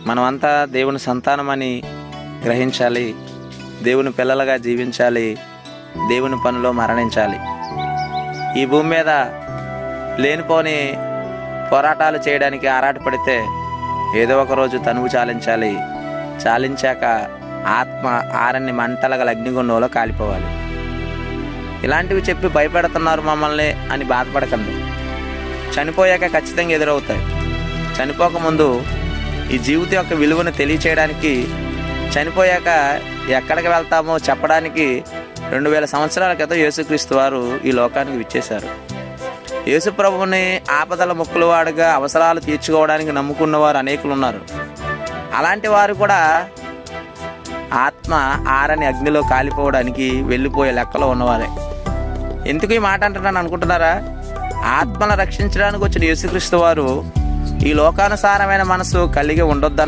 మనమంతా దేవుని సంతానమని గ్రహించాలి, దేవుని పిల్లలుగా జీవించాలి, దేవుని పనిలో మరణించాలి. ఈ భూమి మీద లేనిపోని పోరాటాలు చేయడానికి ఆరాటపడితే ఏదో ఒక రోజు తనువు చాలించాలి. చాలించాక ఆత్మ ఆరని మంటల గల అగ్నిగుండంలో కాలిపోవాలి. ఇలాంటివి చెప్పి భయపెడుతున్నారు మమ్మల్ని అని బాధపడకండి. చనిపోయాక ఖచ్చితంగా ఎదురవుతాయి. చనిపోకముందు ఈ జీవితం యొక్క విలువను తెలియచేయడానికి, చనిపోయాక ఎక్కడికి వెళ్తామో చెప్పడానికి 2000 సంవత్సరాల క్రితం యేసుక్రీస్తు వారు ఈ లోకానికి విచ్చేశారు. యేసు ప్రభువుని ఆపదల ముక్కులవాడుగా అవసరాలు తీర్చుకోవడానికి నమ్ముకున్నవారు అనేకులు ఉన్నారు. అలాంటి వారు కూడా ఆత్మ ఆరని అగ్నిలో కాలిపోవడానికి వెళ్ళిపోయే లెక్కలో ఉన్నవారే. ఎందుకు ఈ మాట అంటున్నాను అనుకుంటున్నారా? ఆత్మను రక్షించడానికి వచ్చిన యేసుక్రీస్తు వారు ఈ లోకానుసారమైన మనసు కలిగి ఉండొద్దు